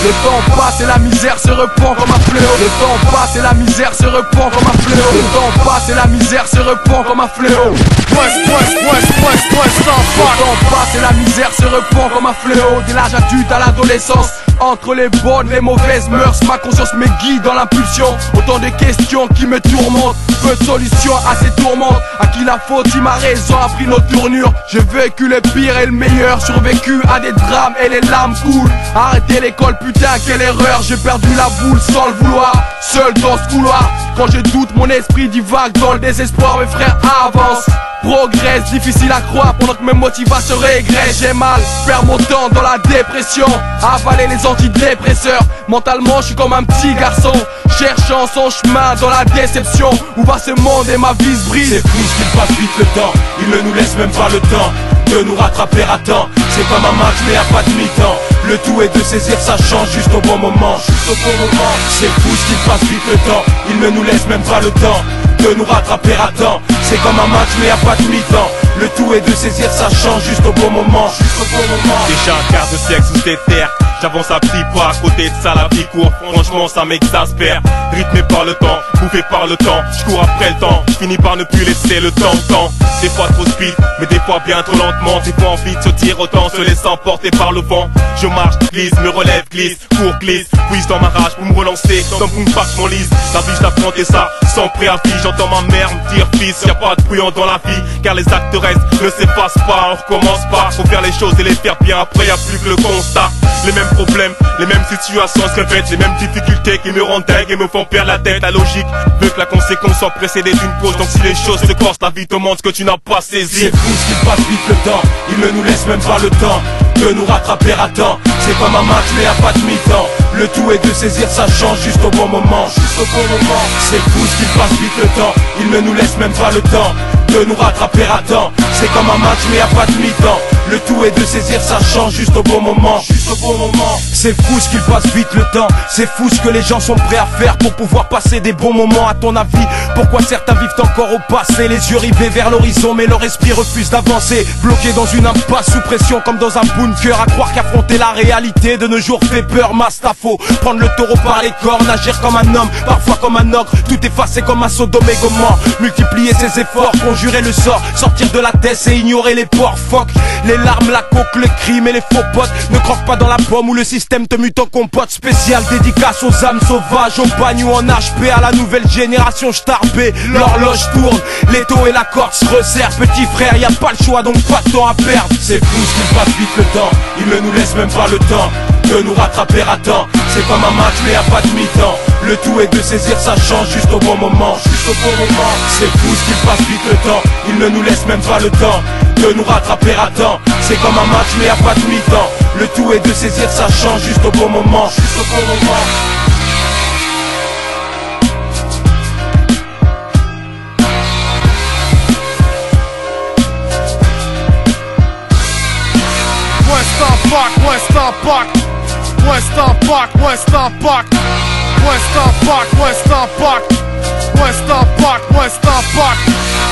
Le temps passe et la misère se répand comme un fléau. Le temps passe et la misère se répand comme un fléau. Le temps passe et la misère se répand comme un fléau. Le temps passe et la misère se répand comme un fléau. Dès l'âge adulte à l'adolescence, entre les bonnes et les mauvaises mœurs, ma conscience me guide dans l'impulsion. Autant de questions qui me tourmentent, peu de solutions à ces tourmentes. À qui la faute si ma raison a pris nos tournures? J'ai vécu le pire et le meilleur, survécu à des drames et les larmes coulent. Arrêtez l'école, putain quelle erreur. J'ai perdu la boule sans le vouloir, seul dans ce couloir. Quand je doute, mon esprit divague dans le désespoir. Mes frères avancent, progresse, difficile à croire pendant que mes motivations régressent. J'ai mal, perds mon temps dans la dépression, avaler les antidépresseurs. Mentalement je suis comme un petit garçon, cherchant son chemin dans la déception. Où va ce monde et ma vie se brise? C'est fou ce qu'il passe vite le temps, il ne nous laisse même pas le temps de nous rattraper à temps. C'est comme un match mais y'a pas de mi-temps. Le tout est de saisir sa chance juste au bon moment. Juste au bon moment. C'est fou ce qu'il passe vite le temps, il ne nous laisse même pas le temps de nous rattraper à temps. C'est comme un match mais y'a pas de mi-temps. Le tout est de saisir sa chance juste au bon moment. Juste au bon moment. Déjà un quart de siècle sous tes terres, j'avance à petits pas, à côté de ça la vie court. Franchement ça m'exaspère, rythmé par le temps, bouffé par le temps. Je cours après le temps, je finis par ne plus laisser le temps. Des fois trop speed, mais des fois bien trop lentement. Des fois envie de se tirer autant, se laissant porter par le vent. Je marche, glisse, me relève, glisse, cours, glisse. Puise dans ma rage pour me relancer, comme pour me battre mon lisse. La vie j'affrontais ça, sans préavis. J'entends ma mère me dire fils, y'a pas de brouillon dans la vie. Car les actes restent, ne s'effacent pas, on recommence pas. Faut faire les choses et les faire bien, après y'a plus que le constat. Les mêmes problèmes, les mêmes situations se répètent. Les mêmes difficultés qui me rendent dingue et me font perdre la tête. La logique veut que la conséquence soit précédée d'une cause. Donc si les choses se corsent, la vie te montre ce que tu n'as pas saisi. C'est fou ce qu'il passe vite le temps, il ne nous laisse même pas le temps de nous rattraper à temps. C'est comme un match mais y'a pas de mi-temps. Le tout est de saisir sa chance juste au bon moment. Juste au bon moment. C'est fou ce qu'il passe vite le temps, il ne nous laisse même pas le temps de nous rattraper à temps. C'est comme un match mais y'a pas de mi-temps. Le tout est de saisir sa chance juste au bon moment. Juste au bon moment. C'est fou ce qu'il passe vite le temps, c'est fou ce que les gens sont prêts à faire pour pouvoir passer des bons moments. À ton avis, pourquoi certains vivent encore au passé, les yeux rivés vers l'horizon mais leur esprit refuse d'avancer, bloqué dans une impasse sous pression comme dans un bunker, à croire qu'affronter la réalité de nos jours fait peur. Mastafo, prendre le taureau par les cornes, agir comme un homme, parfois comme un ogre, tout effacer comme un Sodome et Gomorrhe, multiplier ses efforts, conjurer le sort, sortir de la tête et ignorer les porcs. Fuck les larmes, la coke, le crime et les faux potes. Ne croque pas dans la pomme où le système te mute en compote. Spécial dédicace aux âmes sauvages, aux bagnes ou en HP, à la nouvelle génération j'tarbé. L'horloge tourne, l'étau et la corde se resserrent. Petit frère, y a pas le choix donc pas de temps à perdre. C'est fou ce qu'il passe vite le temps, il ne nous laisse même pas le temps de nous rattraper à temps. C'est comme un match mais y'a pas de mi-temps. Le tout est de saisir sa chance juste au bon moment. Juste au bon moment. C'est fou ce qu'il passe vite le temps, il ne nous laisse même pas le temps de nous rattraper à temps. C'est comme un match mais y'a pas de mi-temps. Le tout est de saisir sa chance juste au bon moment. Juste au bon moment. Western Park, Western Park, Western Park, Western Park, Western Park, Western Park, Western Park, Western Park.